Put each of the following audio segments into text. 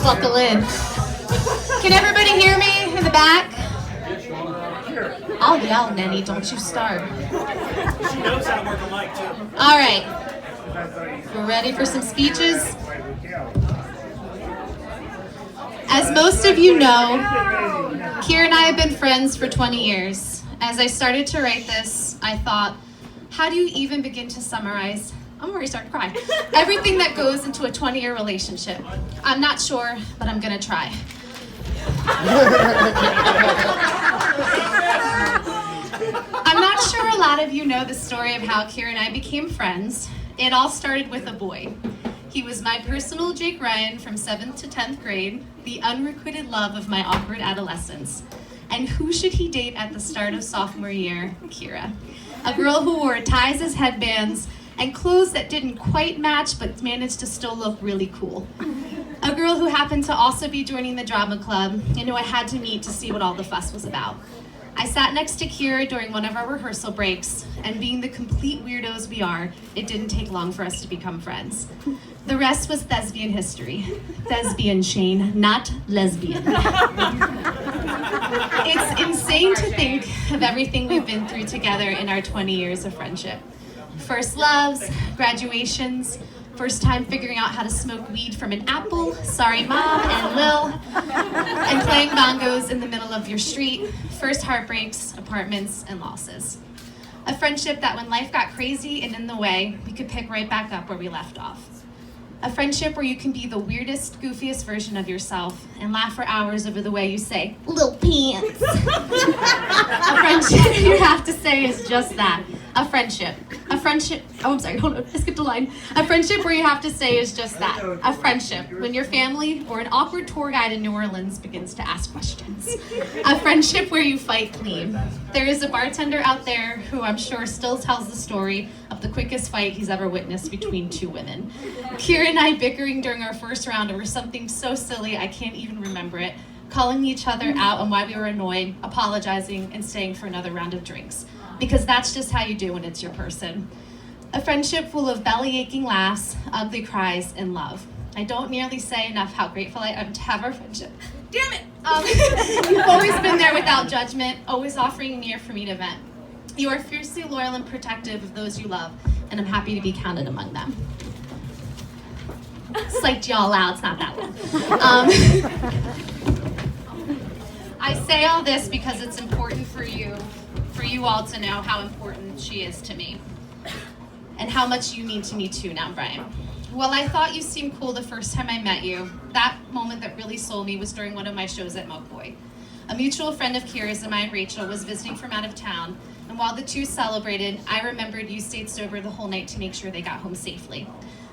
Buckle in. Can everybody hear me in the back? I'll yell, Nenny, don't you start. She knows how to work a mic, too. All right. We're ready for some speeches? As most of you know, Kira and I have been friends for 20 years. As I started to write this, I thought, how do you even begin to summarize, I'm already starting to cry, everything that goes into a 20-year relationship? I'm not sure, but I'm gonna try. I'm not sure a lot of you know the story of how Kira and I became friends. It all started with a boy. He was my personal Jake Ryan from 7th to 10th grade, the unrequited love of my awkward adolescence. And who should he date at the start of sophomore year? Kira. A girl who wore ties as headbands and clothes that didn't quite match but managed to still look really cool. A girl who happened to also be joining the drama club and who I had to meet to see what all the fuss was about. I sat next to Kira during one of our rehearsal breaks, and being the complete weirdos we are, it didn't take long for us to become friends. The rest was thespian history. Thespian, Shane, not lesbian. It's insane to think of everything we've been through together in our 20 years of friendship. First loves, graduations, first time figuring out how to smoke weed from an apple, sorry mom and Lil, and playing bongos in the middle of your street, first heartbreaks, apartments, and losses. A friendship that when life got crazy and in the way, we could pick right back up where we left off. A friendship where you can be the weirdest, goofiest version of yourself and laugh for hours over the way you say, "Lil pants." A friendship you have to say is just that. A friendship, oh I'm sorry, hold on, I skipped a line. A friendship where you have to say is just that. A friendship when your family or an awkward tour guide in New Orleans begins to ask questions. A friendship where you fight clean. There is a bartender out there who I'm sure still tells the story of the quickest fight he's ever witnessed between two women. Kira and I bickering during our first round over something so silly I can't even remember it, calling each other out on why we were annoyed, apologizing, and staying for another round of drinks. Because that's just how you do when it's your person. A friendship full of belly-aching laughs, ugly cries, and love. I don't nearly say enough how grateful I am to have our friendship. Damn it! You've always been there without judgment, always offering an ear for me to vent. You are fiercely loyal and protective of those you love, and I'm happy to be counted among them. Psyched y'all out, it's not that long. I say all this because it's important for you all to know how important she is to me and how much you mean to me too now, Brian. Well, I thought you seemed cool the first time I met you. That moment that really sold me was during one of my shows at McCoy. A mutual friend of Kira's and mine, Rachel, was visiting from out of town, and while the two celebrated, I remembered you stayed sober the whole night to make sure they got home safely.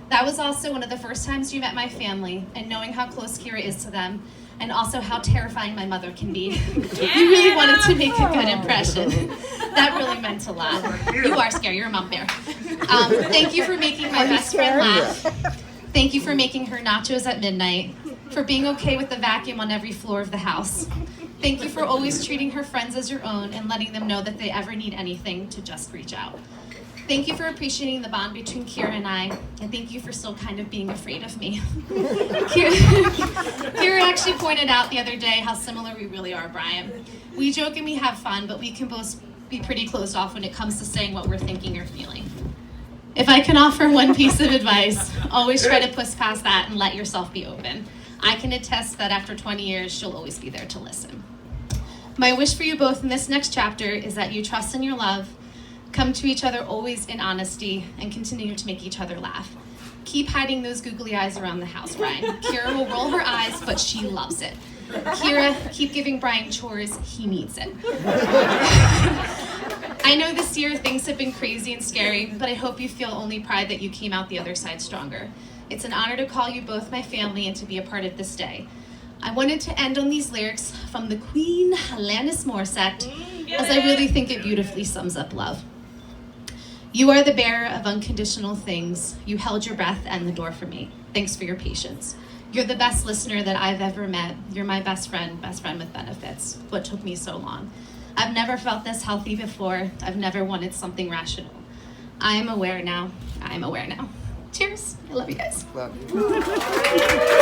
That was also one of the first times you met my family, and knowing how close Kira is to them, and also how terrifying my mother can be. You really wanted to make a good impression. That really meant a lot. You are scary, you're a mom bear. Thank you for making my best friend laugh. Thank you for making her nachos at midnight, for being okay with the vacuum on every floor of the house. Thank you for always treating her friends as your own and letting them know that they ever need anything to just reach out. Thank you for appreciating the bond between Kira and I, and thank you for still kind of being afraid of me. Kira actually pointed out the other day how similar we really are, Brian. We joke and we have fun, but we can both be pretty closed off when it comes to saying what we're thinking or feeling. If I can offer one piece of advice, always try to push past that and let yourself be open. I can attest that after 20 years, she'll always be there to listen. My wish for you both in this next chapter is that you trust in your love, come to each other always in honesty, and continue to make each other laugh. Keep hiding those googly eyes around the house, Brian. Kira will roll her eyes, but she loves it. Kira, keep giving Brian chores, he needs it. I know this year things have been crazy and scary, but I hope you feel only pride that you came out the other side stronger. It's an honor to call you both my family and to be a part of this day. I wanted to end on these lyrics from the Queen, Alanis Morissette, as I really think it beautifully sums up love. You are the bearer of unconditional things. You held your breath and the door for me. Thanks for your patience. You're the best listener that I've ever met. You're my best friend with benefits. What took me so long? I've never felt this healthy before. I've never wanted something rational. I am aware now. cheers. I love you guys. Love you.